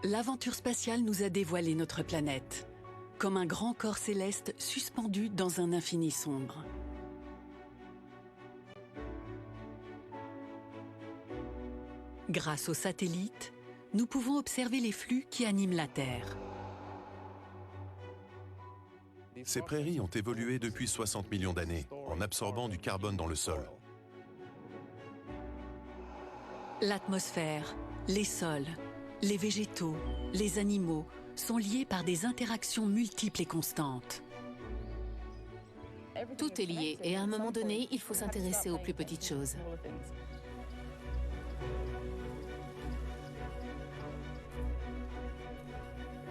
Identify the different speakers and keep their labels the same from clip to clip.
Speaker 1: L'aventure spatiale nous a dévoilé notre planète, comme un grand corps céleste suspendu dans un infini sombre. Grâce aux satellites, nous pouvons observer les flux qui animent la Terre.
Speaker 2: Ces prairies ont évolué depuis 60 millions d'années, en absorbant du carbone dans le sol.
Speaker 1: L'atmosphère, les sols, les végétaux, les animaux sont liés par des interactions multiples et constantes.
Speaker 3: Tout est lié et à un moment donné, il faut s'intéresser aux plus petites choses.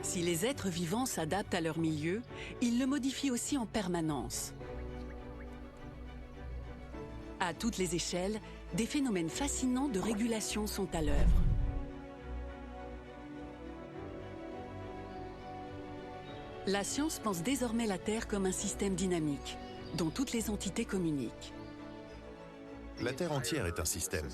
Speaker 1: Si les êtres vivants s'adaptent à leur milieu, ils le modifient aussi en permanence. À toutes les échelles, des phénomènes fascinants de régulation sont à l'œuvre. La science pense désormais la Terre comme un système dynamique, dont toutes les entités communiquent.
Speaker 2: La Terre entière est un système.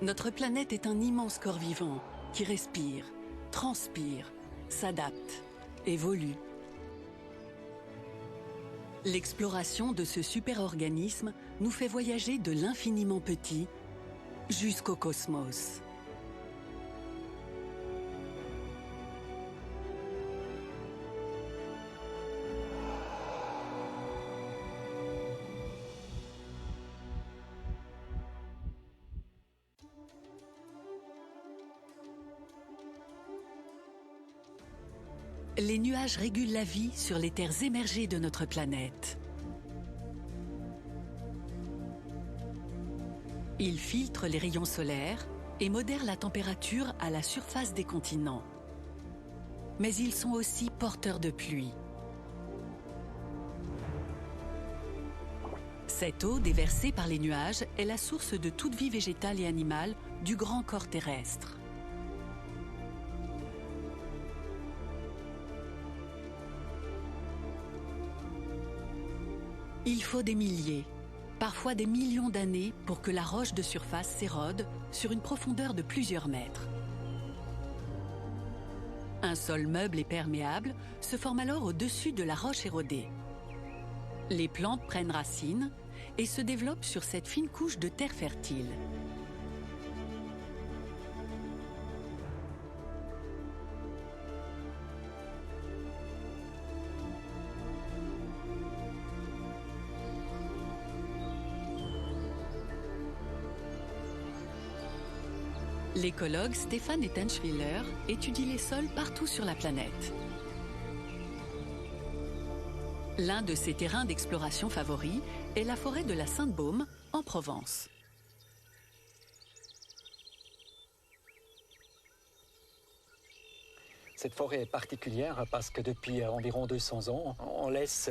Speaker 1: Notre planète est un immense corps vivant qui respire, transpire, s'adapte, évolue. L'exploration de ce super-organisme nous fait voyager de l'infiniment petit jusqu'au cosmos. Les nuages régulent la vie sur les terres émergées de notre planète. Ils filtrent les rayons solaires et modèrent la température à la surface des continents. Mais ils sont aussi porteurs de pluie. Cette eau déversée par les nuages est la source de toute vie végétale et animale du grand corps terrestre. Il faut des milliers, parfois des millions d'années pour que la roche de surface s'érode sur une profondeur de plusieurs mètres. Un sol meuble et perméable se forme alors au-dessus de la roche érodée. Les plantes prennent racine et se développent sur cette fine couche de terre fertile. L'écologue Stefan Ettenschwiller étudie les sols partout sur la planète. L'un de ses terrains d'exploration favoris est la forêt de la Sainte-Baume, en Provence.
Speaker 4: Cette forêt est particulière parce que depuis environ 200 ans, on laisse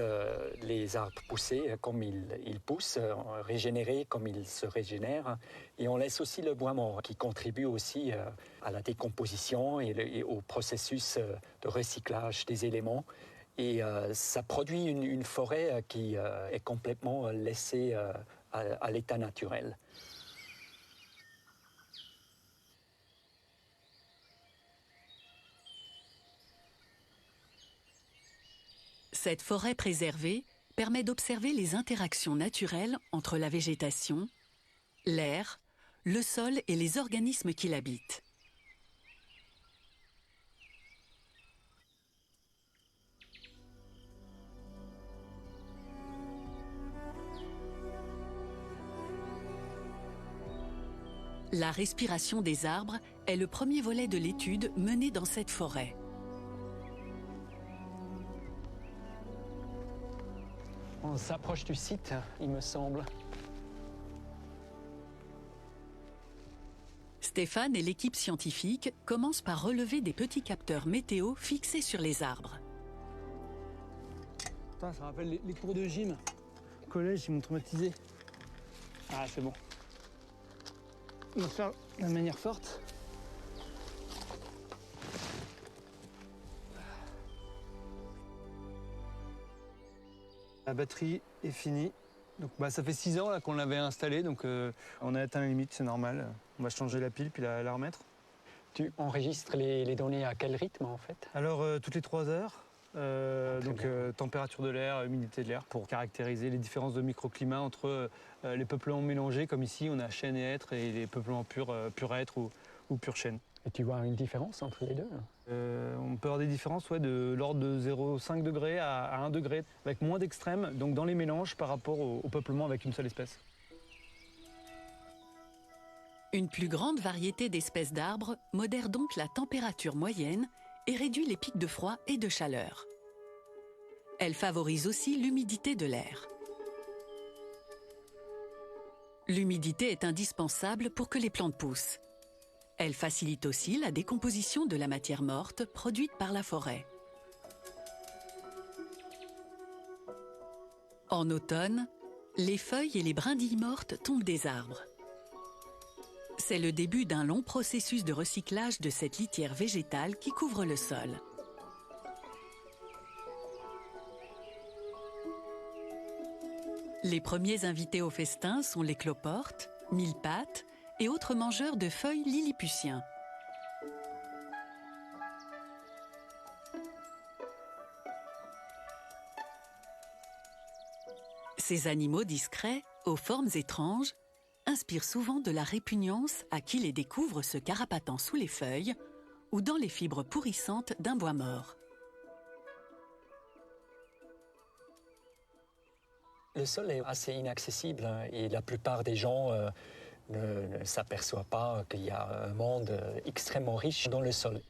Speaker 4: les arbres pousser comme ils poussent, régénérer comme ils se régénèrent. Et on laisse aussi le bois mort qui contribue aussi à la décomposition et au processus de recyclage des éléments. Et ça produit une forêt qui est complètement laissée à l'état naturel.
Speaker 1: Cette forêt préservée permet d'observer les interactions naturelles entre la végétation, l'air, le sol et les organismes qui l'habitent. La respiration des arbres est le premier volet de l'étude menée dans cette forêt.
Speaker 4: On s'approche du site, il me semble.
Speaker 1: Stéphane et l'équipe scientifique commencent par relever des petits capteurs météo fixés sur les arbres.
Speaker 5: Putain, ça rappelle les cours de gym. Au collège, ils m'ont traumatisé. Ah, c'est bon. On va faire de manière forte. La batterie est finie. Donc, ça fait 6 ans là, qu'on l'avait installé, donc on a atteint la limite, c'est normal. On va changer la pile puis la remettre.
Speaker 4: Tu enregistres les données à quel rythme en fait?
Speaker 5: Alors toutes les 3 heures, température de l'air, humidité de l'air, pour caractériser les différences de microclimat entre les peuplements mélangés, comme ici on a chêne et hêtre, et les peuplements pur hêtre ou pur chêne.
Speaker 4: Et tu vois une différence entre les deux?
Speaker 5: On peut avoir des différences de l'ordre de 0,5 degrés à 1 degré, avec moins d'extrêmes, donc dans les mélanges par rapport au peuplement avec une seule espèce.
Speaker 1: Une plus grande variété d'espèces d'arbres modère donc la température moyenne et réduit les pics de froid et de chaleur. Elle favorise aussi l'humidité de l'air. L'humidité est indispensable pour que les plantes poussent. Elle facilite aussi la décomposition de la matière morte produite par la forêt. En automne, les feuilles et les brindilles mortes tombent des arbres. C'est le début d'un long processus de recyclage de cette litière végétale qui couvre le sol. Les premiers invités au festin sont les cloportes, millepattes et autres mangeurs de feuilles lilliputiens. Ces animaux discrets, aux formes étranges, inspirent souvent de la répugnance à qui les découvre se carapatant sous les feuilles ou dans les fibres pourrissantes d'un bois mort.
Speaker 4: Le sol est assez inaccessible et la plupart des gens ne s'aperçoivent pas qu'il y a un monde extrêmement riche dans le sol.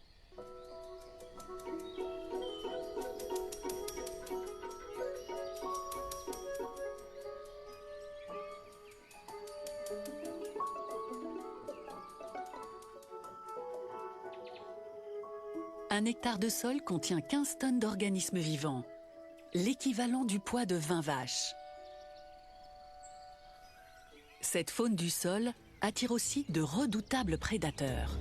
Speaker 1: Un hectare de sol contient 15 tonnes d'organismes vivants, l'équivalent du poids de 20 vaches. Cette faune du sol attire aussi de redoutables prédateurs.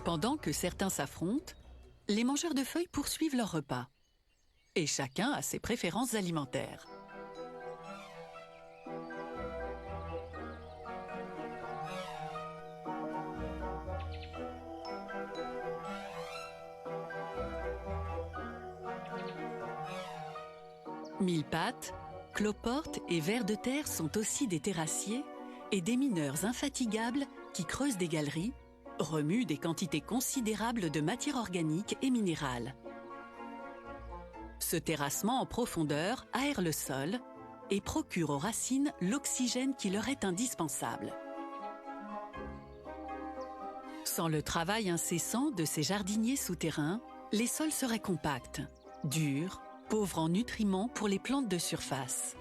Speaker 1: Pendant que certains s'affrontent, les mangeurs de feuilles poursuivent leur repas. Et chacun a ses préférences alimentaires. Millepattes, cloportes et vers de terre sont aussi des terrassiers et des mineurs infatigables qui creusent des galeries, remuent des quantités considérables de matière organique et minérale. Ce terrassement en profondeur aère le sol et procure aux racines l'oxygène qui leur est indispensable. Sans le travail incessant de ces jardiniers souterrains, les sols seraient compacts, durs, pauvres en nutriments pour les plantes de surface.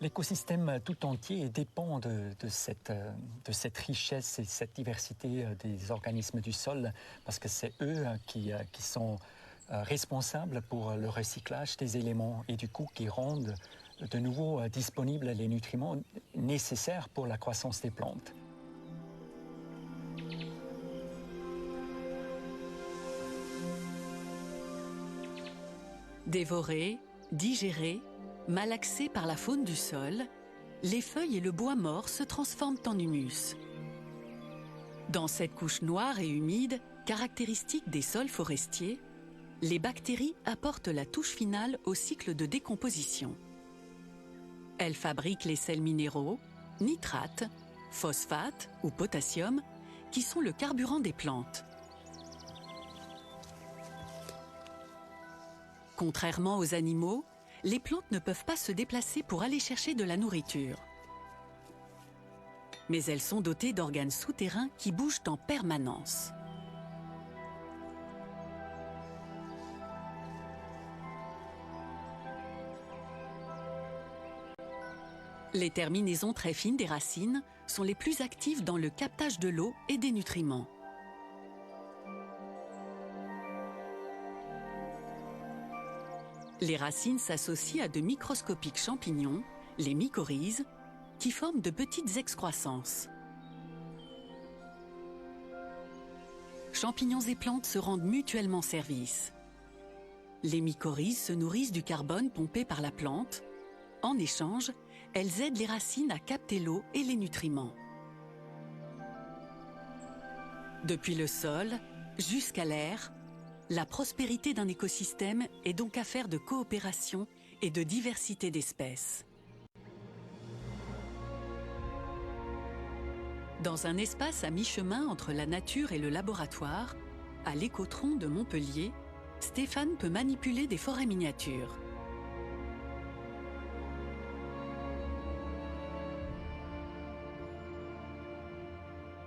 Speaker 4: L'écosystème tout entier dépend de cette richesse et cette diversité des organismes du sol, parce que c'est eux qui sont responsables pour le recyclage des éléments et du coup qui rendent de nouveau disponibles les nutriments nécessaires pour la croissance des plantes.
Speaker 1: Dévorés, digérés, malaxés par la faune du sol, les feuilles et le bois mort se transforment en humus. Dans cette couche noire et humide, caractéristique des sols forestiers, les bactéries apportent la touche finale au cycle de décomposition. Elles fabriquent les sels minéraux, nitrates, phosphates ou potassium, qui sont le carburant des plantes. Contrairement aux animaux, les plantes ne peuvent pas se déplacer pour aller chercher de la nourriture. Mais elles sont dotées d'organes souterrains qui bougent en permanence. Les terminaisons très fines des racines sont les plus actives dans le captage de l'eau et des nutriments. Les racines s'associent à de microscopiques champignons, les mycorhizes, qui forment de petites excroissances. Champignons et plantes se rendent mutuellement service. Les mycorhizes se nourrissent du carbone pompé par la plante. En échange, elles aident les racines à capter l'eau et les nutriments. Depuis le sol jusqu'à l'air, la prospérité d'un écosystème est donc affaire de coopération et de diversité d'espèces. Dans un espace à mi-chemin entre la nature et le laboratoire, à l'Écotron de Montpellier, Stéphane peut manipuler des forêts miniatures.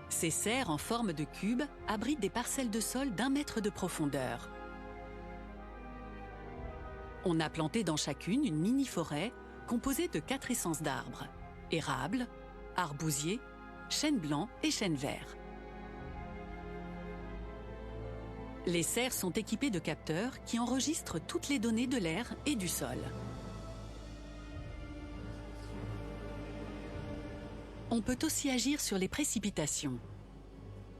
Speaker 1: Ces serres en forme de cube abritent des parcelles de sol d'1 mètre de profondeur. On a planté dans chacune une mini-forêt composée de 4 essences d'arbres: érable, arbousier, chêne blanc et chêne vert. Les serres sont équipées de capteurs qui enregistrent toutes les données de l'air et du sol. On peut aussi agir sur les précipitations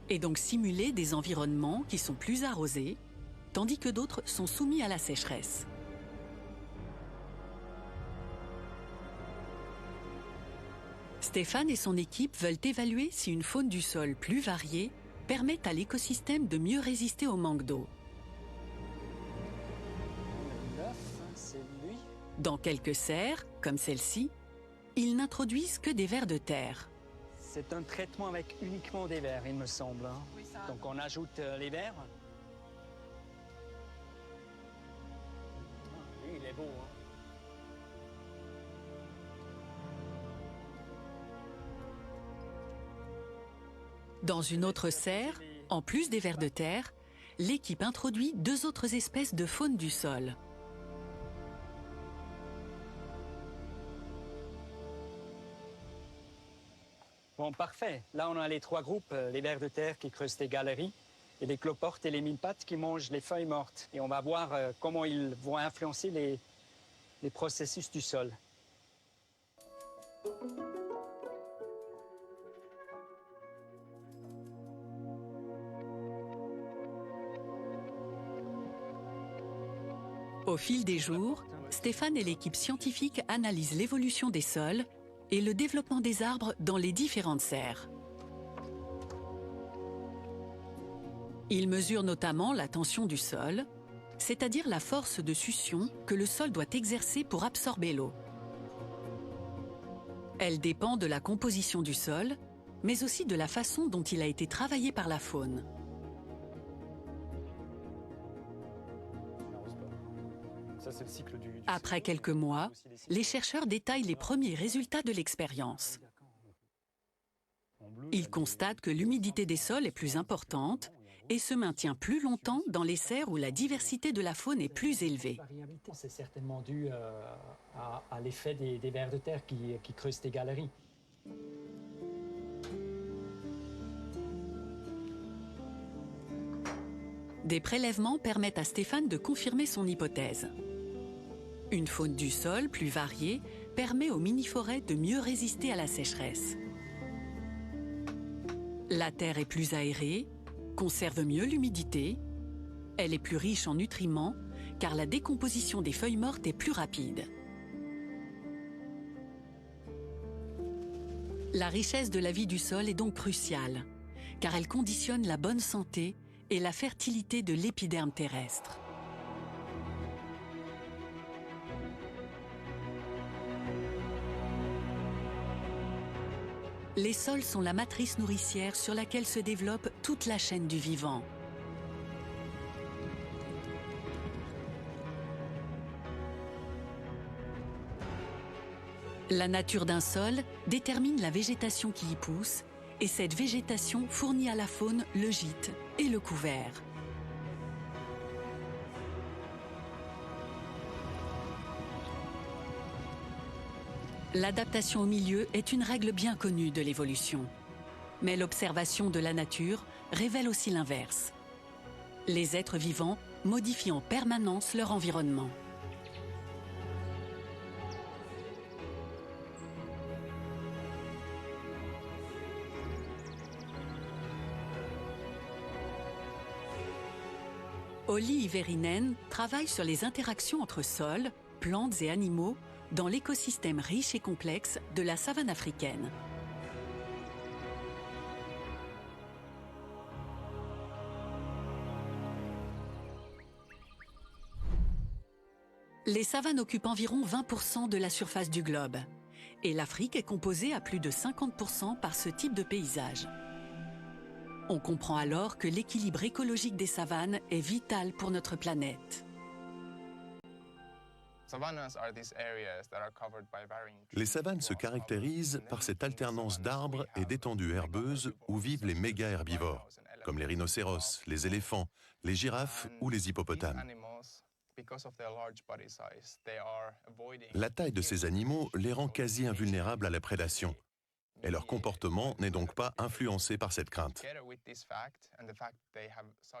Speaker 1: et donc simuler des environnements qui sont plus arrosés, tandis que d'autres sont soumis à la sécheresse. Stéphane et son équipe veulent évaluer si une faune du sol plus variée permet à l'écosystème de mieux résister au manque d'eau. Dans quelques serres, comme celle-ci, ils n'introduisent que des vers de terre.
Speaker 4: C'est un traitement avec uniquement des vers, il me semble.
Speaker 6: Oui, ça.
Speaker 4: Donc on ajoute les vers. Lui, il est beau.
Speaker 1: Dans une autre serre, en plus des vers de terre, l'équipe introduit 2 autres espèces de faune du sol.
Speaker 4: Bon, parfait. Là, on a les 3 groupes, les vers de terre qui creusent des galeries, et les cloportes et les mille-pattes qui mangent les feuilles mortes. Et on va voir comment ils vont influencer les processus du sol.
Speaker 1: Au fil des jours, Stéphane et l'équipe scientifique analysent l'évolution des sols et le développement des arbres dans les différentes serres. Ils mesurent notamment la tension du sol, c'est-à-dire la force de succion que le sol doit exercer pour absorber l'eau. Elle dépend de la composition du sol, mais aussi de la façon dont il a été travaillé par la faune. Après quelques mois, les chercheurs détaillent les premiers résultats de l'expérience. Ils constatent que l'humidité des sols est plus importante et se maintient plus longtemps dans les serres où la diversité de la faune est plus élevée.
Speaker 4: C'est certainement dû à l'effet des vers de terre qui creusent des galeries.
Speaker 1: Des prélèvements permettent à Stéphane de confirmer son hypothèse. Une faune du sol plus variée permet aux mini-forêts de mieux résister à la sécheresse. La terre est plus aérée, conserve mieux l'humidité, elle est plus riche en nutriments car la décomposition des feuilles mortes est plus rapide. La richesse de la vie du sol est donc cruciale car elle conditionne la bonne santé et la fertilité de l'épiderme terrestre. Les sols sont la matrice nourricière sur laquelle se développe toute la chaîne du vivant. La nature d'un sol détermine la végétation qui y pousse, et cette végétation fournit à la faune le gîte et le couvert. L'adaptation au milieu est une règle bien connue de l'évolution. Mais l'observation de la nature révèle aussi l'inverse. Les êtres vivants modifient en permanence leur environnement. Olli Iverinen travaille sur les interactions entre sols, plantes et animaux dans l'écosystème riche et complexe de la savane africaine. Les savanes occupent environ 20% de la surface du globe. Et l'Afrique est composée à plus de 50% par ce type de paysage. On comprend alors que l'équilibre écologique des savanes est vital pour notre planète.
Speaker 2: Les savanes se caractérisent par cette alternance d'arbres et d'étendues herbeuses où vivent les méga-herbivores, comme les rhinocéros, les éléphants, les girafes ou les hippopotames. La taille de ces animaux les rend quasi invulnérables à la prédation. Et leur comportement n'est donc pas influencé par cette crainte.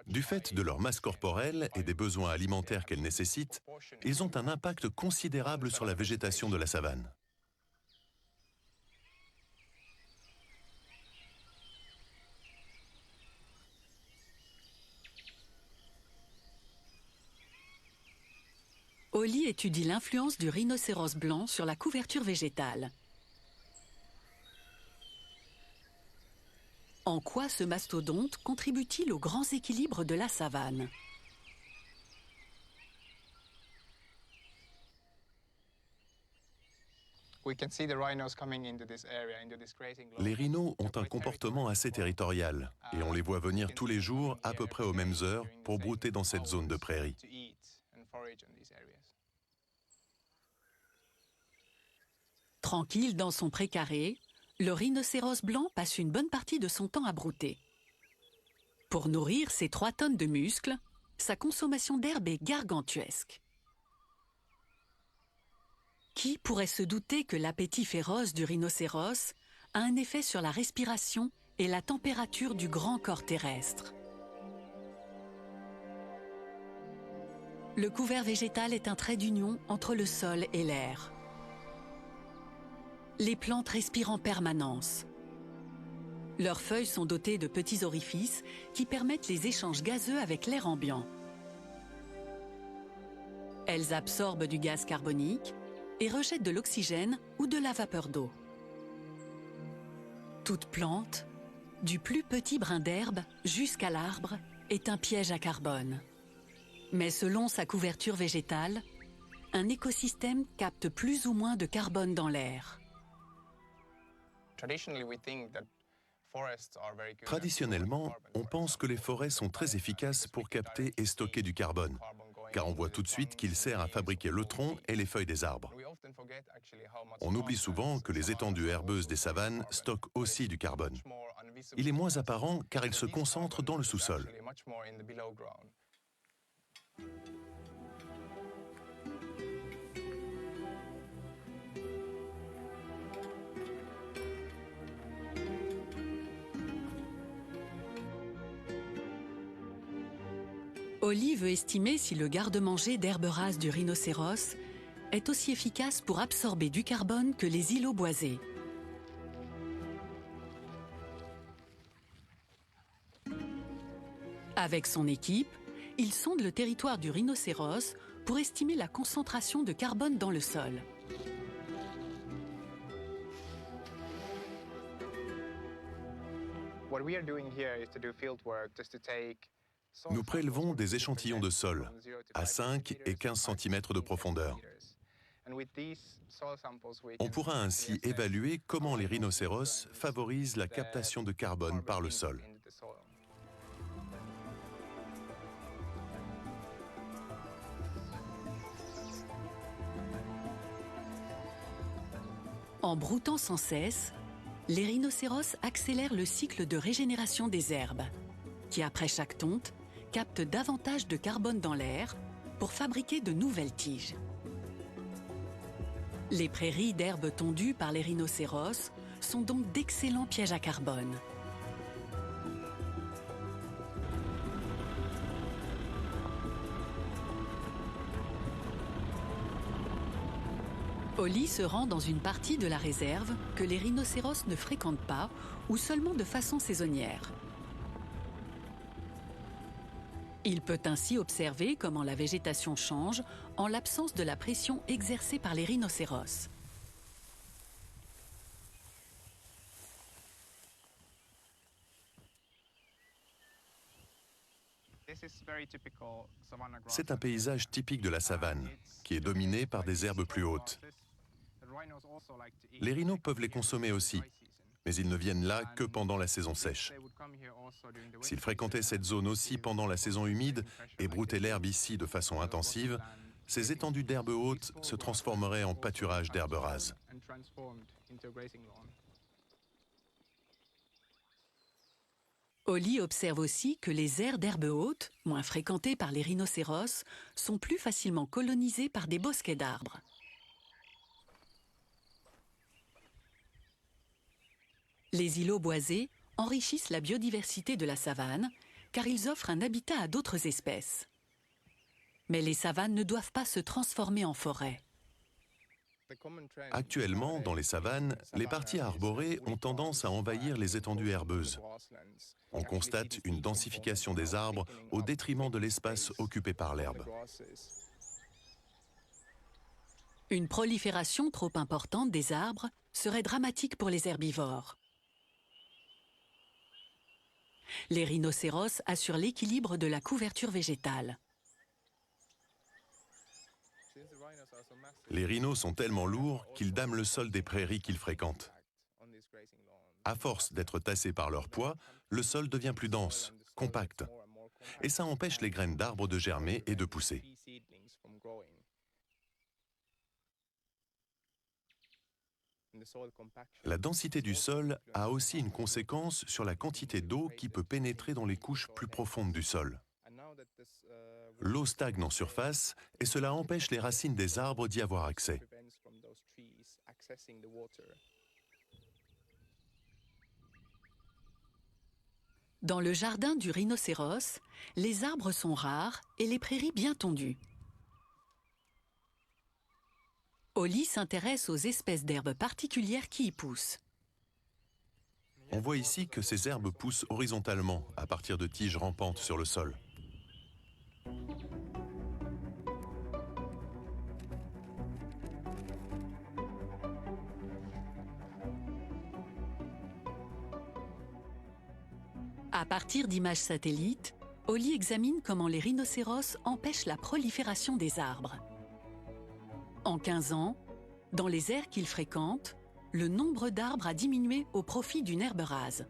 Speaker 2: Du fait de leur masse corporelle et des besoins alimentaires qu'elles nécessitent, ils ont un impact considérable sur la végétation de la savane.
Speaker 1: Olli étudie l'influence du rhinocéros blanc sur la couverture végétale. En quoi ce mastodonte contribue-t-il aux grands équilibres de la savane?
Speaker 2: Les rhinos ont un comportement assez territorial et on les voit venir tous les jours à peu près aux mêmes heures pour brouter dans cette zone de prairie.
Speaker 1: Tranquille dans son précaré, le rhinocéros blanc passe une bonne partie de son temps à brouter. Pour nourrir ses 3 tonnes de muscles, sa consommation d'herbe est gargantuesque. Qui pourrait se douter que l'appétit féroce du rhinocéros a un effet sur la respiration et la température du grand corps terrestre? Le couvert végétal est un trait d'union entre le sol et l'air. Les plantes respirent en permanence. Leurs feuilles sont dotées de petits orifices qui permettent les échanges gazeux avec l'air ambiant. Elles absorbent du gaz carbonique et rejettent de l'oxygène ou de la vapeur d'eau. Toute plante, du plus petit brin d'herbe jusqu'à l'arbre, est un piège à carbone. Mais selon sa couverture végétale, un écosystème capte plus ou moins de carbone dans l'air.
Speaker 2: Traditionnellement, on pense que les forêts sont très efficaces pour capter et stocker du carbone, car on voit tout de suite qu'il sert à fabriquer le tronc et les feuilles des arbres. On oublie souvent que les étendues herbeuses des savanes stockent aussi du carbone. Il est moins apparent car il se concentre dans le sous-sol.
Speaker 1: Olli veut estimer si le garde-manger d'herbes rases du rhinocéros est aussi efficace pour absorber du carbone que les îlots boisés. Avec son équipe, il sonde le territoire du rhinocéros pour estimer la concentration de carbone dans le sol.
Speaker 2: Nous prélevons des échantillons de sol à 5 et 15 cm de profondeur. On pourra ainsi évaluer comment les rhinocéros favorisent la captation de carbone par le sol.
Speaker 1: En broutant sans cesse, les rhinocéros accélèrent le cycle de régénération des herbes, qui après chaque tonte, captent davantage de carbone dans l'air pour fabriquer de nouvelles tiges. Les prairies d'herbes tondues par les rhinocéros sont donc d'excellents pièges à carbone. Olli se rend dans une partie de la réserve que les rhinocéros ne fréquentent pas ou seulement de façon saisonnière. Il peut ainsi observer comment la végétation change en l'absence de la pression exercée par les rhinocéros.
Speaker 2: C'est un paysage typique de la savane, qui est dominé par des herbes plus hautes. Les rhinos peuvent les consommer aussi, mais ils ne viennent là que pendant la saison sèche. S'ils fréquentaient cette zone aussi pendant la saison humide et broutaient l'herbe ici de façon intensive, ces étendues d'herbes hautes se transformeraient en pâturage d'herbes rases.
Speaker 1: Holly observe aussi que les aires d'herbes hautes, moins fréquentées par les rhinocéros, sont plus facilement colonisées par des bosquets d'arbres. Les îlots boisés enrichissent la biodiversité de la savane, car ils offrent un habitat à d'autres espèces. Mais les savanes ne doivent pas se transformer en forêt.
Speaker 2: Actuellement, dans les savanes, les parties arborées ont tendance à envahir les étendues herbeuses. On constate une densification des arbres au détriment de l'espace occupé par l'herbe.
Speaker 1: Une prolifération trop importante des arbres serait dramatique pour les herbivores. Les rhinocéros assurent l'équilibre de la couverture végétale.
Speaker 2: Les rhinos sont tellement lourds qu'ils dament le sol des prairies qu'ils fréquentent. À force d'être tassés par leur poids, le sol devient plus dense, compact, et ça empêche les graines d'arbres de germer et de pousser. La densité du sol a aussi une conséquence sur la quantité d'eau qui peut pénétrer dans les couches plus profondes du sol. L'eau stagne en surface et cela empêche les racines des arbres d'y avoir accès.
Speaker 1: Dans le jardin du rhinocéros, les arbres sont rares et les prairies bien tondues. Holly s'intéresse aux espèces d'herbes particulières qui y poussent.
Speaker 2: On voit ici que ces herbes poussent horizontalement à partir de tiges rampantes sur le sol.
Speaker 1: À partir d'images satellites, Holly examine comment les rhinocéros empêchent la prolifération des arbres. En 15 ans, dans les aires qu'ils fréquentent, le nombre d'arbres a diminué au profit d'une herbe rase.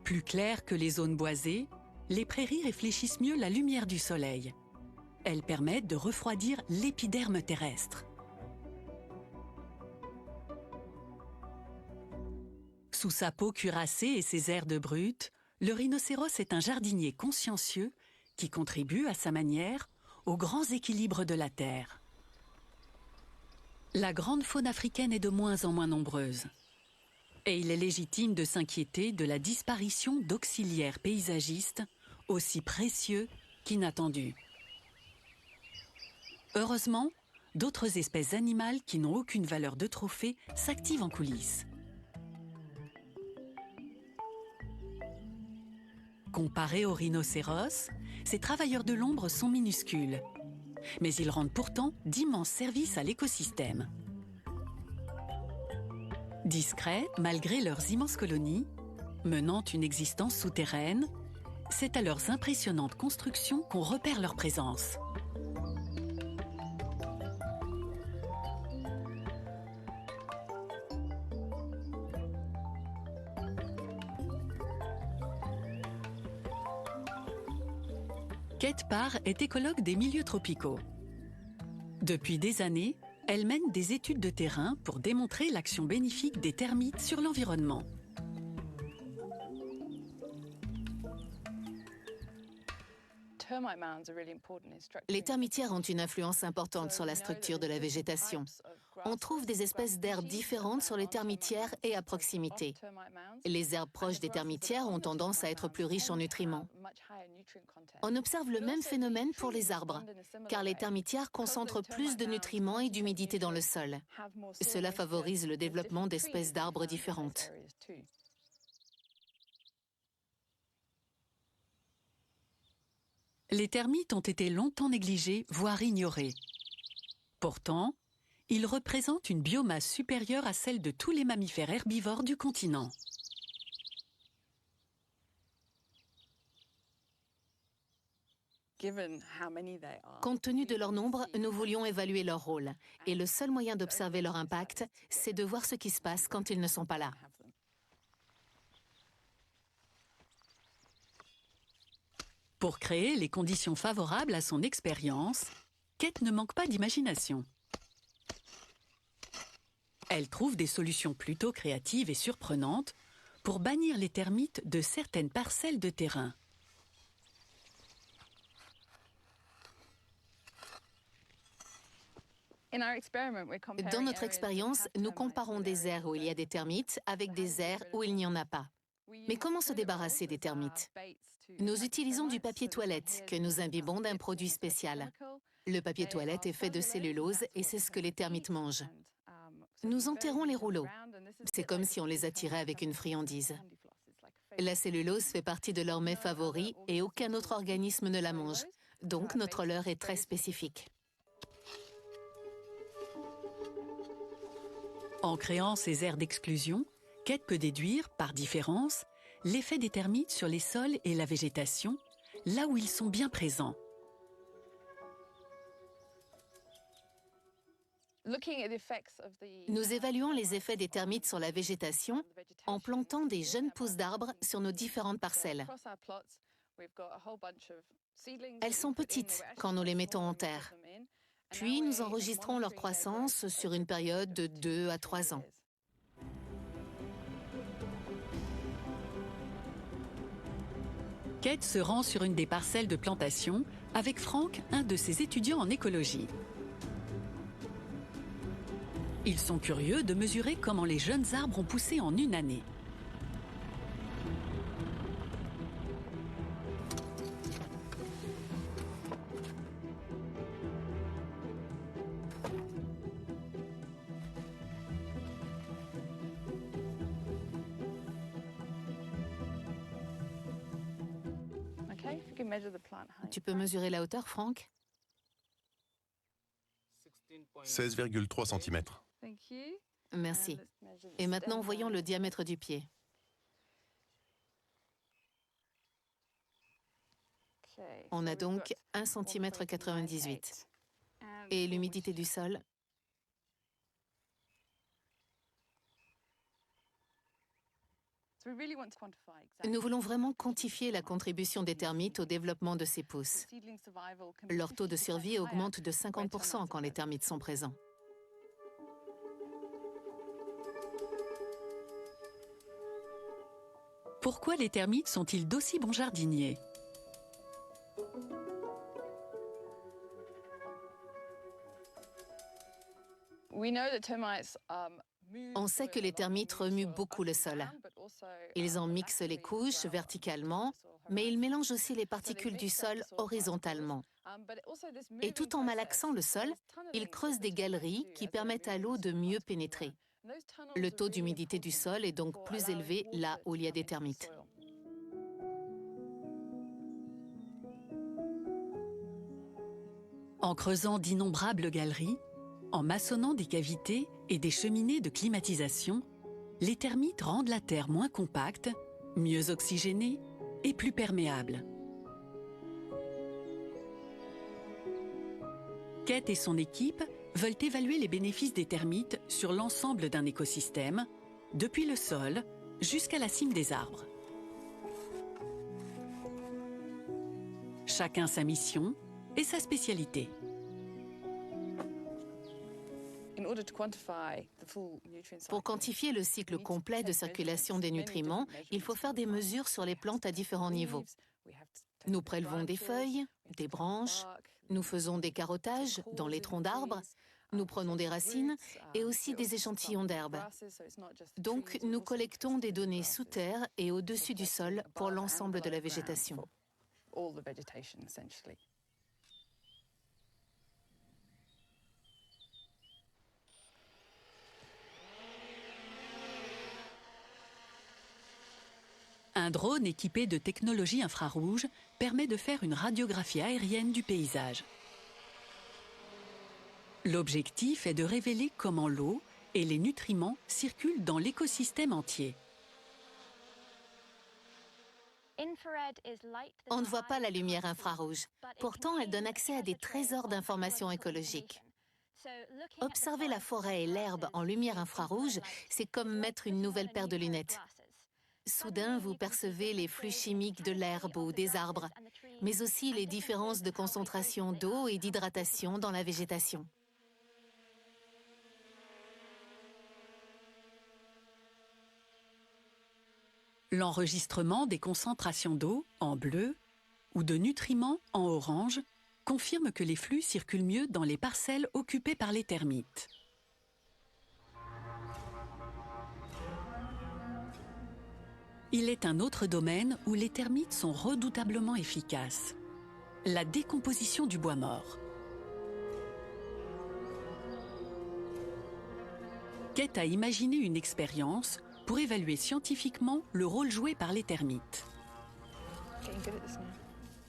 Speaker 1: Plus claires que les zones boisées, les prairies réfléchissent mieux la lumière du soleil. Elles permettent de refroidir l'épiderme terrestre. Sous sa peau cuirassée et ses airs de brute, le rhinocéros est un jardinier consciencieux qui contribue à sa manière aux grands équilibres de la Terre. La grande faune africaine est de moins en moins nombreuse. Et il est légitime de s'inquiéter de la disparition d'auxiliaires paysagistes aussi précieux qu'inattendus. Heureusement, d'autres espèces animales qui n'ont aucune valeur de trophée s'activent en coulisses. Comparés aux rhinocéros, ces travailleurs de l'ombre sont minuscules. Mais ils rendent pourtant d'immenses services à l'écosystème. Discrets, malgré leurs immenses colonies, menant une existence souterraine, c'est à leurs impressionnantes constructions qu'on repère leur présence. Kate Parr est écologue des milieux tropicaux. Depuis des années, elle mène des études de terrain pour démontrer l'action bénéfique des termites sur l'environnement.
Speaker 3: Les termitières ont une influence importante sur la structure de la végétation. On trouve des espèces d'herbes différentes sur les termitières et à proximité. Les herbes proches des termitières ont tendance à être plus riches en nutriments. On observe le même phénomène pour les arbres, car les termitières concentrent plus de nutriments et d'humidité dans le sol. Cela favorise le développement d'espèces d'arbres différentes.
Speaker 1: Les termites ont été longtemps négligés, voire ignorés. Pourtant, ils représentent une biomasse supérieure à celle de tous les mammifères herbivores du continent.
Speaker 3: Compte tenu de leur nombre, nous voulions évaluer leur rôle. Et le seul moyen d'observer leur impact, c'est de voir ce qui se passe quand ils ne sont pas là.
Speaker 1: Pour créer les conditions favorables à son expérience, Kate ne manque pas d'imagination. Elle trouve des solutions plutôt créatives et surprenantes pour bannir les termites de certaines parcelles de terrain.
Speaker 3: Dans notre expérience, nous comparons des aires où il y a des termites avec des aires où il n'y en a pas. Mais comment se débarrasser des termites? Nous utilisons du papier toilette que nous imbibons d'un produit spécial. Le papier toilette est fait de cellulose et c'est ce que les termites mangent. Nous enterrons les rouleaux. C'est comme si on les attirait avec une friandise. La cellulose fait partie de leur mets favori et aucun autre organisme ne la mange. Donc notre leurre est très spécifique.
Speaker 1: En créant ces aires d'exclusion, Kate peut déduire, par différence, l'effet des termites sur les sols et la végétation, là où ils sont bien présents.
Speaker 3: Nous évaluons les effets des termites sur la végétation en plantant des jeunes pousses d'arbres sur nos différentes parcelles. Elles sont petites quand nous les mettons en terre. Puis nous enregistrons leur croissance sur une période de 2 à 3 ans.
Speaker 1: Kate se rend sur une des parcelles de plantation avec Frank, un de ses étudiants en écologie. Ils sont curieux de mesurer comment les jeunes arbres ont poussé en une année.
Speaker 3: Tu peux mesurer la hauteur, Frank?
Speaker 2: 16,3 cm.
Speaker 3: Merci. Et maintenant, voyons le diamètre du pied. On a donc 1,98 cm. Et l'humidité du sol? Nous voulons vraiment quantifier la contribution des termites au développement de ces pousses. Leur taux de survie augmente de 50% quand les termites sont présents.
Speaker 1: Pourquoi les termites sont-ils d'aussi bons jardiniers?
Speaker 3: On sait que les termites remuent beaucoup le sol. Ils en mixent les couches verticalement, mais ils mélangent aussi les particules du sol horizontalement. Et tout en malaxant le sol, ils creusent des galeries qui permettent à l'eau de mieux pénétrer. Le taux d'humidité du sol est donc plus élevé là où il y a des termites.
Speaker 1: En creusant d'innombrables galeries, en maçonnant des cavités et des cheminées de climatisation, les termites rendent la terre moins compacte, mieux oxygénée et plus perméable. Kate et son équipe veulent évaluer les bénéfices des termites sur l'ensemble d'un écosystème, depuis le sol jusqu'à la cime des arbres. Chacun sa mission et sa spécialité.
Speaker 3: Pour quantifier le cycle complet de circulation des nutriments, il faut faire des mesures sur les plantes à différents niveaux. Nous prélevons des feuilles, des branches, nous faisons des carottages dans les troncs d'arbres, nous prenons des racines et aussi des échantillons d'herbes. Donc, nous collectons des données sous terre et au-dessus du sol pour l'ensemble de la végétation.
Speaker 1: Un drone équipé de technologie infrarouge permet de faire une radiographie aérienne du paysage. L'objectif est de révéler comment l'eau et les nutriments circulent dans l'écosystème entier.
Speaker 3: On ne voit pas la lumière infrarouge. Pourtant, elle donne accès à des trésors d'informations écologiques. Observer la forêt et l'herbe en lumière infrarouge, c'est comme mettre une nouvelle paire de lunettes. Soudain, vous percevez les flux chimiques de l'herbe ou des arbres, mais aussi les différences de concentration d'eau et d'hydratation dans la végétation.
Speaker 1: L'enregistrement des concentrations d'eau en bleu ou de nutriments en orange confirme que les flux circulent mieux dans les parcelles occupées par les termites. Il est un autre domaine où les termites sont redoutablement efficaces. La décomposition du bois mort. Kate a imaginé une expérience pour évaluer scientifiquement le rôle joué par les termites.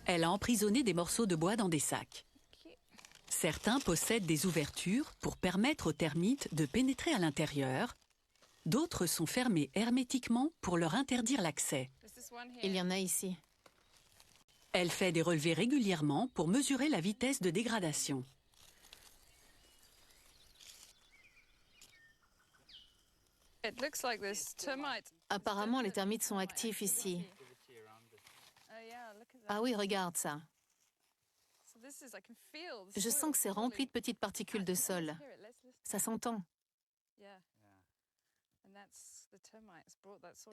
Speaker 1: Elle a emprisonné des morceaux de bois dans des sacs. Certains possèdent des ouvertures pour permettre aux termites de pénétrer à l'intérieur. D'autres sont fermés hermétiquement pour leur interdire l'accès.
Speaker 3: Il y en a ici.
Speaker 1: Elle fait des relevés régulièrement pour mesurer la vitesse de dégradation.
Speaker 3: Apparemment, les termites sont actifs ici. Ah oui, regarde ça. Je sens que c'est rempli de petites particules de sol. Ça s'entend.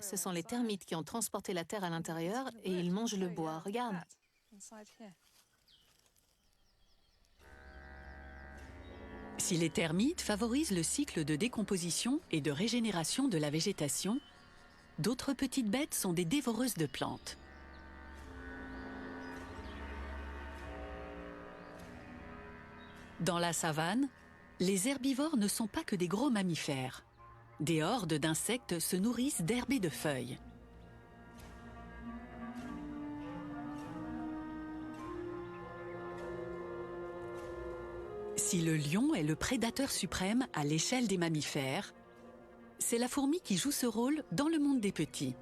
Speaker 3: Ce sont les termites qui ont transporté la terre à l'intérieur et ils mangent le bois. Regarde.
Speaker 1: Si les termites favorisent le cycle de décomposition et de régénération de la végétation, d'autres petites bêtes sont des dévoreuses de plantes. Dans la savane, les herbivores ne sont pas que des gros mammifères. Des hordes d'insectes se nourrissent d'herbes et de feuilles. Si le lion est le prédateur suprême à l'échelle des mammifères, c'est la fourmi qui joue ce rôle dans le monde des petits.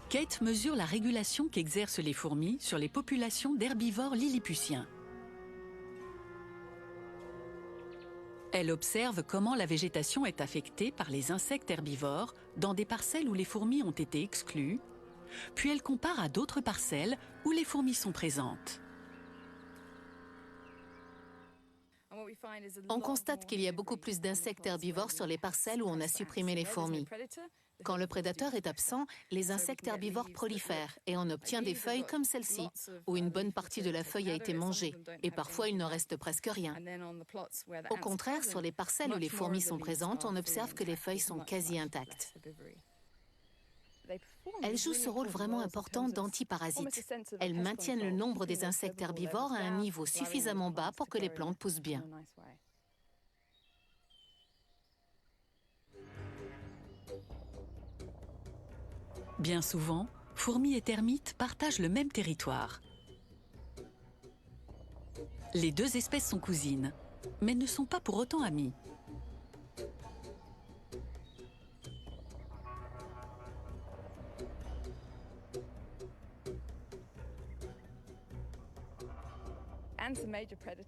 Speaker 1: Kate mesure la régulation qu'exercent les fourmis sur les populations d'herbivores lilliputiens. Elle observe comment la végétation est affectée par les insectes herbivores dans des parcelles où les fourmis ont été exclues, puis elle compare à d'autres parcelles où les fourmis sont présentes.
Speaker 3: On constate qu'il y a beaucoup plus d'insectes herbivores sur les parcelles où on a supprimé les fourmis. Quand le prédateur est absent, les insectes herbivores prolifèrent et on obtient des feuilles comme celle-ci, où une bonne partie de la feuille a été mangée, et parfois il n'en reste presque rien. Au contraire, sur les parcelles où les fourmis sont présentes, on observe que les feuilles sont quasi intactes. Elles jouent ce rôle vraiment important d'antiparasite. Elles maintiennent le nombre des insectes herbivores à un niveau suffisamment bas pour que les plantes poussent bien.
Speaker 1: Bien souvent, fourmis et termites partagent le même territoire. Les deux espèces sont cousines, mais ne sont pas pour autant amies.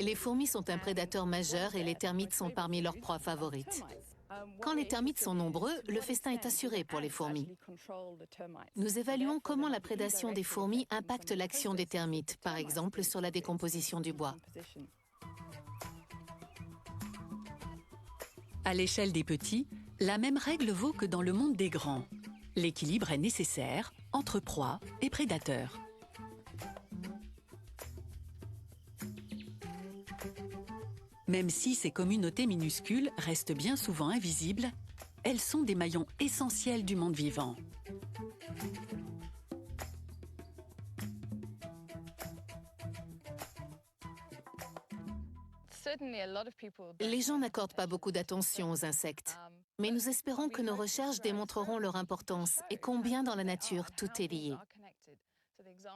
Speaker 3: Les fourmis sont un prédateur majeur et les termites sont parmi leurs proies favorites. Quand les termites sont nombreux, le festin est assuré pour les fourmis. Nous évaluons comment la prédation des fourmis impacte l'action des termites, par exemple sur la décomposition du bois.
Speaker 1: À l'échelle des petits, la même règle vaut que dans le monde des grands. L'équilibre est nécessaire entre proie et prédateur. Même si ces communautés minuscules restent bien souvent invisibles, elles sont des maillons essentiels du monde vivant.
Speaker 3: Les gens n'accordent pas beaucoup d'attention aux insectes, mais nous espérons que nos recherches démontreront leur importance et combien dans la nature tout est lié.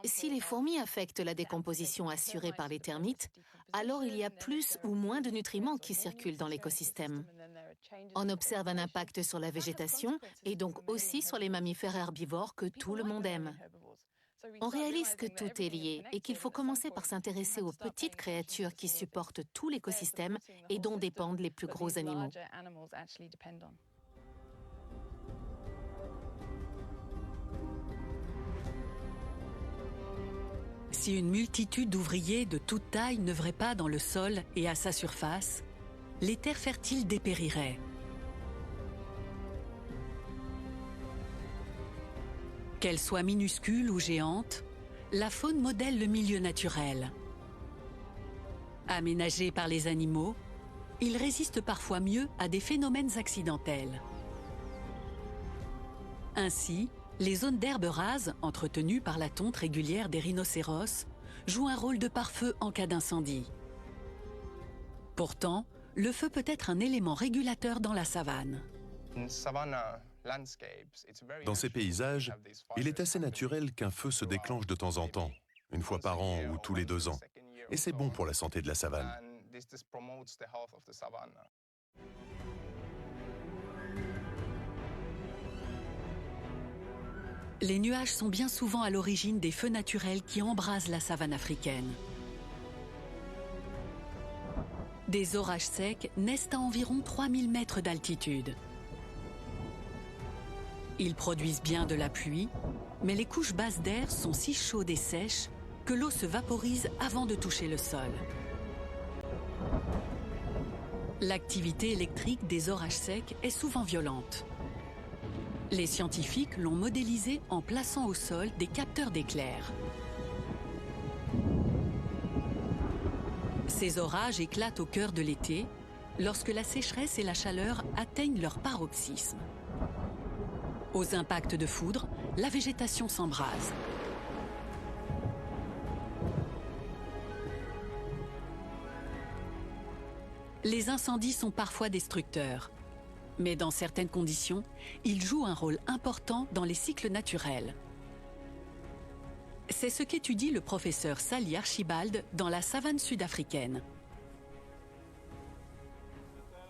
Speaker 3: Si les fourmis affectent la décomposition assurée par les termites, alors il y a plus ou moins de nutriments qui circulent dans l'écosystème. On observe un impact sur la végétation et donc aussi sur les mammifères herbivores que tout le monde aime. On réalise que tout est lié et qu'il faut commencer par s'intéresser aux petites créatures qui supportent tout l'écosystème et dont dépendent les plus gros animaux.
Speaker 1: Si une multitude d'ouvriers de toute taille n'œuvrait pas dans le sol et à sa surface, les terres fertiles dépériraient. Qu'elles soient minuscules ou géantes, la faune modèle le milieu naturel. Aménagés par les animaux, ils résistent parfois mieux à des phénomènes accidentels. Ainsi, les zones d'herbe rase, entretenues par la tonte régulière des rhinocéros, jouent un rôle de pare-feu en cas d'incendie. Pourtant, le feu peut être un élément régulateur dans la savane.
Speaker 2: Dans ces paysages, il est assez naturel qu'un feu se déclenche de temps en temps, une fois par an ou tous les 2 ans. Et c'est bon pour la santé de la savane.
Speaker 1: Les nuages sont bien souvent à l'origine des feux naturels qui embrasent la savane africaine. Des orages secs naissent à environ 3000 mètres d'altitude. Ils produisent bien de la pluie, mais les couches basses d'air sont si chaudes et sèches que l'eau se vaporise avant de toucher le sol. L'activité électrique des orages secs est souvent violente. Les scientifiques l'ont modélisé en plaçant au sol des capteurs d'éclairs. Ces orages éclatent au cœur de l'été, lorsque la sécheresse et la chaleur atteignent leur paroxysme. Aux impacts de foudre, la végétation s'embrase. Les incendies sont parfois destructeurs. Mais dans certaines conditions, ils jouent un rôle important dans les cycles naturels. C'est ce qu'étudie le professeur Sally Archibald dans la savane sud-africaine.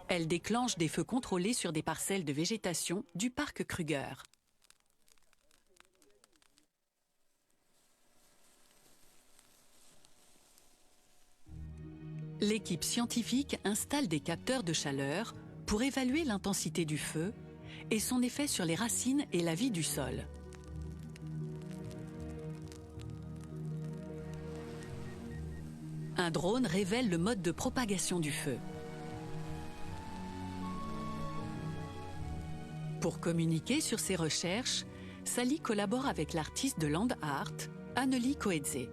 Speaker 1: Elle déclenche des feux contrôlés sur des parcelles de végétation du parc Kruger. L'équipe scientifique installe des capteurs de chaleur pour évaluer l'intensité du feu et son effet sur les racines et la vie du sol. Un drone révèle le mode de propagation du feu. Pour communiquer sur ses recherches, Sally collabore avec l'artiste de land art, Anneli Coetzee.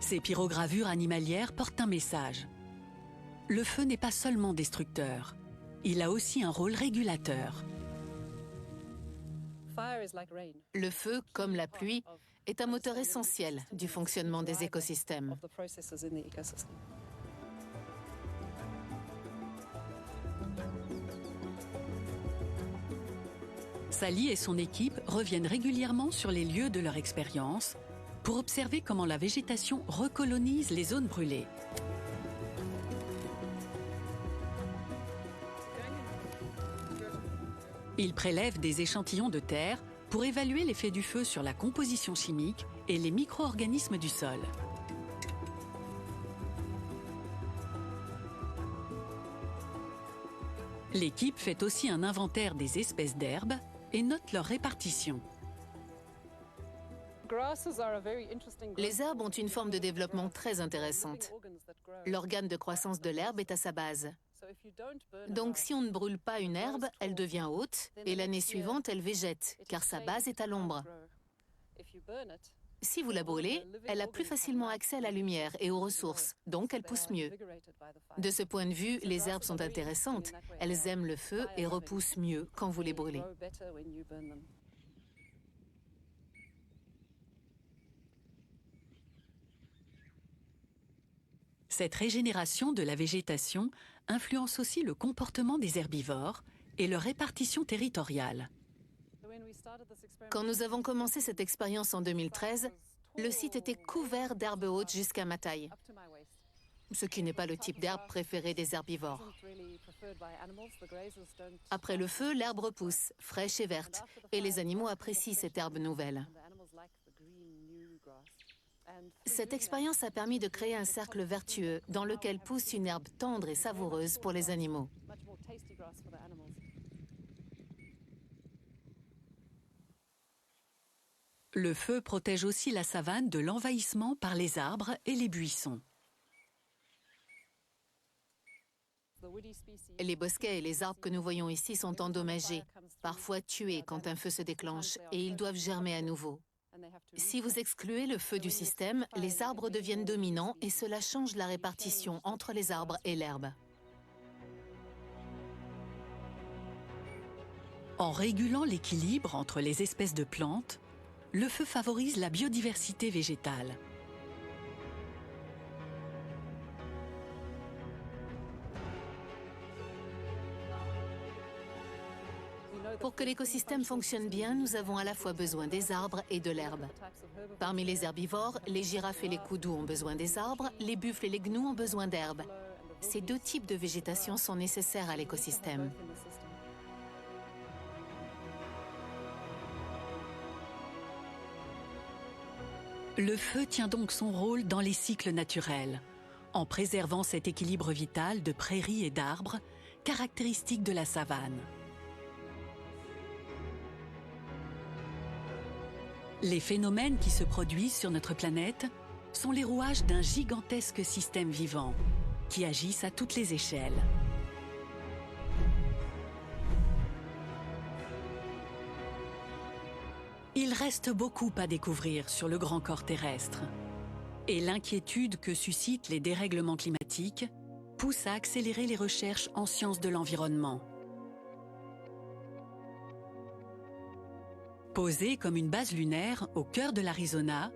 Speaker 1: Ces pyrogravures animalières portent un message. Le feu n'est pas seulement destructeur, il a aussi un rôle régulateur.
Speaker 3: Le feu, comme la pluie, est un moteur essentiel du fonctionnement des écosystèmes.
Speaker 1: Sally et son équipe reviennent régulièrement sur les lieux de leur expérience pour observer comment la végétation recolonise les zones brûlées. Ils prélèvent des échantillons de terre pour évaluer l'effet du feu sur la composition chimique et les micro-organismes du sol. L'équipe fait aussi un inventaire des espèces d'herbes et note leur répartition.
Speaker 3: Les herbes ont une forme de développement très intéressante. L'organe de croissance de l'herbe est à sa base. Donc si on ne brûle pas une herbe, elle devient haute et l'année suivante, elle végète, car sa base est à l'ombre. Si vous la brûlez, elle a plus facilement accès à la lumière et aux ressources, donc elle pousse mieux. De ce point de vue, les herbes sont intéressantes. Elles aiment le feu et repoussent mieux quand vous les brûlez.
Speaker 1: Cette régénération de la végétation influence aussi le comportement des herbivores et leur répartition territoriale.
Speaker 3: Quand nous avons commencé cette expérience en 2013, le site était couvert d'herbes hautes jusqu'à ma taille, ce qui n'est pas le type d'herbe préféré des herbivores. Après le feu, l'herbe repousse, fraîche et verte, et les animaux apprécient cette herbe nouvelle. Cette expérience a permis de créer un cercle vertueux dans lequel pousse une herbe tendre et savoureuse pour les animaux.
Speaker 1: Le feu protège aussi la savane de l'envahissement par les arbres et les buissons.
Speaker 3: Les bosquets et les arbres que nous voyons ici sont endommagés, parfois tués quand un feu se déclenche, et ils doivent germer à nouveau. Si vous excluez le feu du système, les arbres deviennent dominants et cela change la répartition entre les arbres et l'herbe.
Speaker 1: En régulant l'équilibre entre les espèces de plantes, le feu favorise la biodiversité végétale.
Speaker 3: Pour que l'écosystème fonctionne bien, nous avons à la fois besoin des arbres et de l'herbe. Parmi les herbivores, les girafes et les koudous ont besoin des arbres, les buffles et les gnous ont besoin d'herbes. Ces deux types de végétation sont nécessaires à l'écosystème.
Speaker 1: Le feu tient donc son rôle dans les cycles naturels, en préservant cet équilibre vital de prairies et d'arbres, caractéristique de la savane. Les phénomènes qui se produisent sur notre planète sont les rouages d'un gigantesque système vivant, qui agissent à toutes les échelles. Il reste beaucoup à découvrir sur le grand corps terrestre. Et l'inquiétude que suscitent les dérèglements climatiques pousse à accélérer les recherches en sciences de l'environnement. Posée comme une base lunaire au cœur de l'Arizona,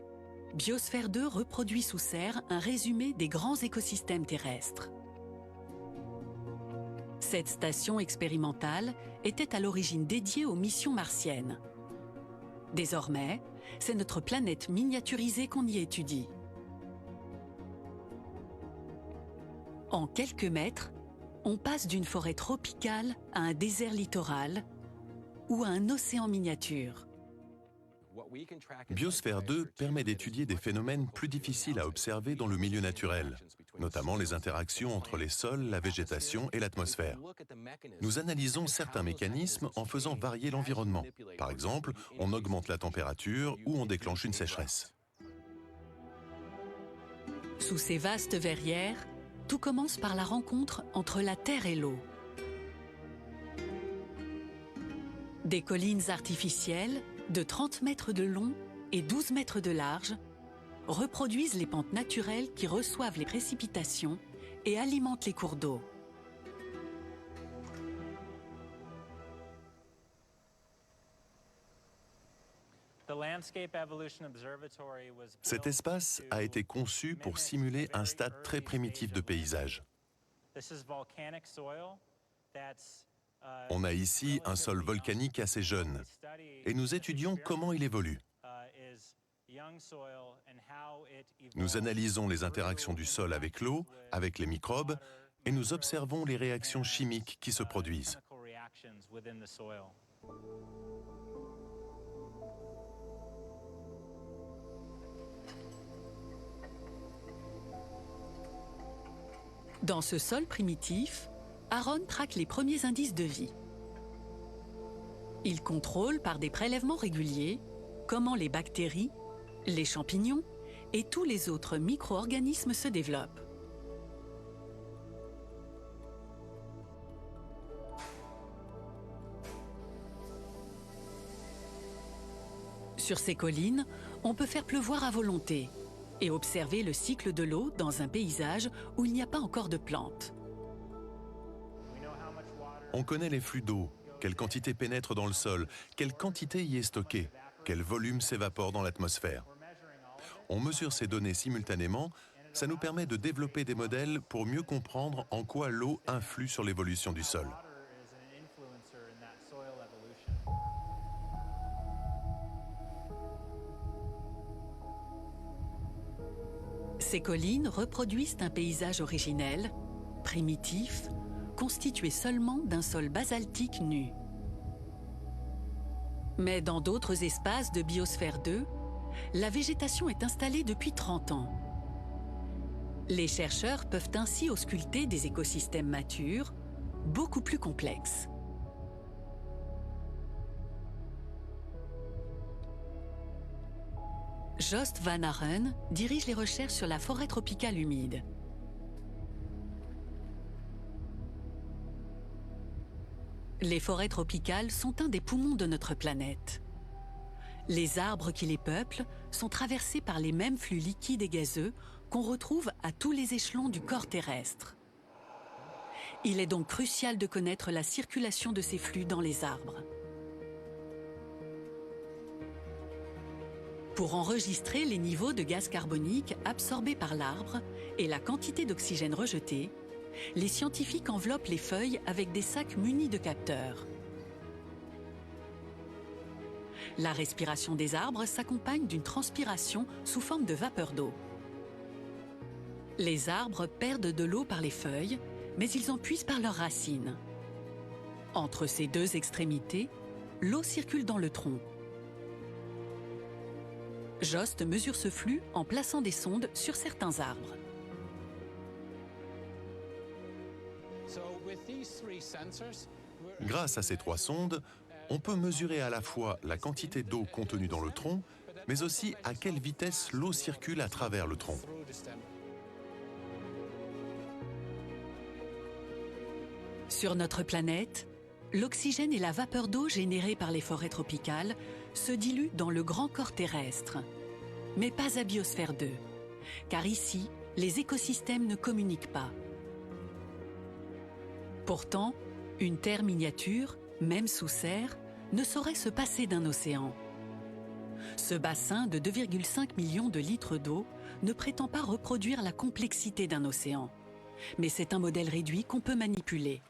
Speaker 1: Biosphère 2 reproduit sous serre un résumé des grands écosystèmes terrestres. Cette station expérimentale était à l'origine dédiée aux missions martiennes. Désormais, c'est notre planète miniaturisée qu'on y étudie. En quelques mètres, on passe d'une forêt tropicale à un désert littoral ou à un océan miniature.
Speaker 2: Biosphère 2 permet d'étudier des phénomènes plus difficiles à observer dans le milieu naturel, notamment les interactions entre les sols, la végétation et l'atmosphère. Nous analysons certains mécanismes en faisant varier l'environnement. Par exemple, on augmente la température ou on déclenche une sécheresse.
Speaker 1: Sous ces vastes verrières, tout commence par la rencontre entre la terre et l'eau. Des collines artificielles de 30 mètres de long et 12 mètres de large reproduisent les pentes naturelles qui reçoivent les précipitations et alimentent les cours d'eau.
Speaker 2: Cet espace a été conçu pour simuler un stade très primitif de paysage. On a ici un sol volcanique assez jeune et nous étudions comment il évolue. Nous analysons les interactions du sol avec l'eau, avec les microbes, et nous observons les réactions chimiques qui se produisent.
Speaker 1: Dans ce sol primitif, Aaron traque les premiers indices de vie. Il contrôle par des prélèvements réguliers comment les bactéries, les champignons et tous les autres micro-organismes se développent. Sur ces collines, on peut faire pleuvoir à volonté et observer le cycle de l'eau dans un paysage où il n'y a pas encore de plantes.
Speaker 2: On connaît les flux d'eau, quelle quantité pénètre dans le sol, quelle quantité y est stockée, quel volume s'évapore dans l'atmosphère. On mesure ces données simultanément Ça nous permet de développer des modèles pour mieux comprendre en quoi l'eau influe sur l'évolution du sol.
Speaker 1: Ces collines reproduisent un paysage originel, primitif, constitué seulement d'un sol basaltique nu. Mais dans d'autres espaces de Biosphère 2, la végétation est installée depuis 30 ans. Les chercheurs peuvent ainsi ausculter des écosystèmes matures, beaucoup plus complexes. Jost Van Aren dirige les recherches sur la forêt tropicale humide. Les forêts tropicales sont un des poumons de notre planète. Les arbres qui les peuplent sont traversés par les mêmes flux liquides et gazeux qu'on retrouve à tous les échelons du corps terrestre. Il est donc crucial de connaître la circulation de ces flux dans les arbres. Pour enregistrer les niveaux de gaz carbonique absorbés par l'arbre et la quantité d'oxygène rejeté, les scientifiques enveloppent les feuilles avec des sacs munis de capteurs. La respiration des arbres s'accompagne d'une transpiration sous forme de vapeur d'eau. Les arbres perdent de l'eau par les feuilles, mais ils en puisent par leurs racines. Entre ces deux extrémités, l'eau circule dans le tronc. Jost mesure ce flux en plaçant des sondes sur certains arbres.
Speaker 2: Grâce à ces 3 sondes, on peut mesurer à la fois la quantité d'eau contenue dans le tronc, mais aussi à quelle vitesse l'eau circule à travers le tronc.
Speaker 1: Sur notre planète, l'oxygène et la vapeur d'eau générée par les forêts tropicales se diluent dans le grand corps terrestre. Mais pas à Biosphère 2, car ici, les écosystèmes ne communiquent pas. Pourtant, une terre miniature, même sous serre, ne saurait se passer d'un océan. Ce bassin de 2,5 millions de litres d'eau ne prétend pas reproduire la complexité d'un océan, mais c'est un modèle réduit qu'on peut manipuler.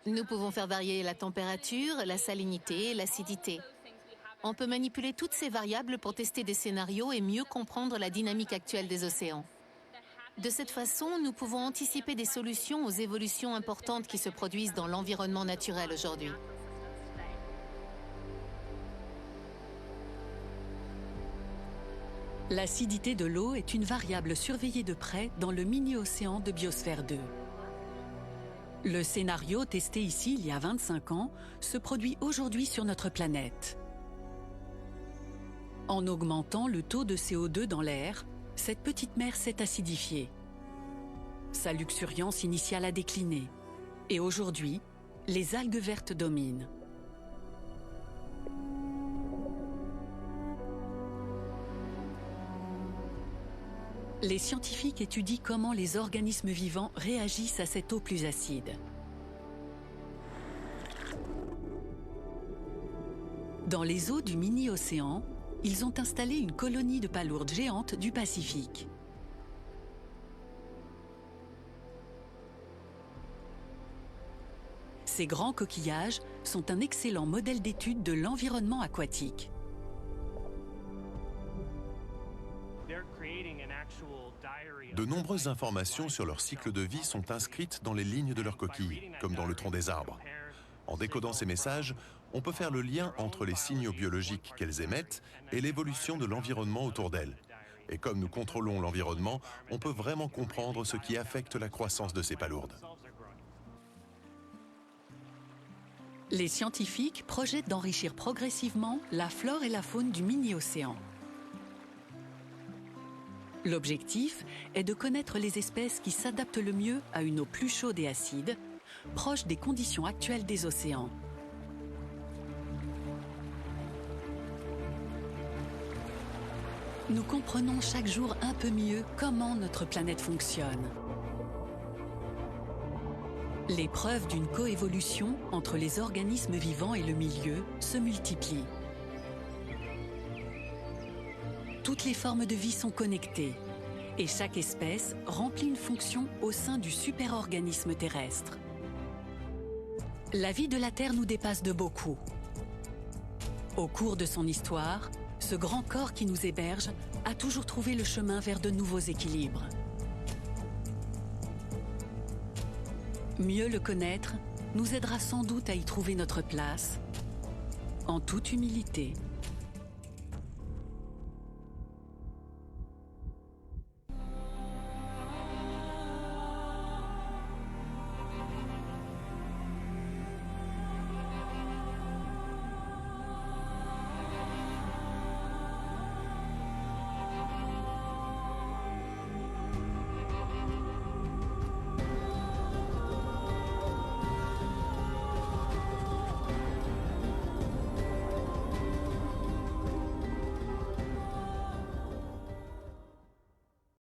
Speaker 3: Nous pouvons faire varier la température, la salinité et l'acidité. On peut manipuler toutes ces variables pour tester des scénarios et mieux comprendre la dynamique actuelle des océans. De cette façon, nous pouvons anticiper des solutions aux évolutions importantes qui se produisent dans l'environnement naturel aujourd'hui.
Speaker 1: L'acidité de l'eau est une variable surveillée de près dans le mini-océan de Biosphère 2. Le scénario testé ici il y a 25 ans se produit aujourd'hui sur notre planète. En augmentant le taux de CO2 dans l'air, cette petite mer s'est acidifiée. Sa luxuriance initiale a décliné. Et aujourd'hui, les algues vertes dominent. Les scientifiques étudient comment les organismes vivants réagissent à cette eau plus acide. Dans les eaux du mini-océan, ils ont installé une colonie de palourdes géantes du Pacifique. Ces grands coquillages sont un excellent modèle d'étude de l'environnement aquatique.
Speaker 2: De nombreuses informations sur leur cycle de vie sont inscrites dans les lignes de leurs coquilles, comme dans le tronc des arbres. En décodant ces messages, on peut faire le lien entre les signaux biologiques qu'elles émettent et l'évolution de l'environnement autour d'elles. Et comme nous contrôlons l'environnement, on peut vraiment comprendre ce qui affecte la croissance de ces palourdes.
Speaker 1: Les scientifiques projettent d'enrichir progressivement la flore et la faune du mini-océan. L'objectif est de connaître les espèces qui s'adaptent le mieux à une eau plus chaude et acide, proche des conditions actuelles des océans. Nous comprenons chaque jour un peu mieux comment notre planète fonctionne. Les preuves d'une coévolution entre les organismes vivants et le milieu se multiplient. toutes les formes de vie sont connectées et chaque espèce remplit une fonction au sein du superorganisme terrestre. La vie de la Terre nous dépasse de beaucoup. Au cours de son histoire, ce grand corps qui nous héberge a toujours trouvé le chemin vers de nouveaux équilibres. Mieux le connaître nous aidera sans doute à y trouver notre place, en toute humilité.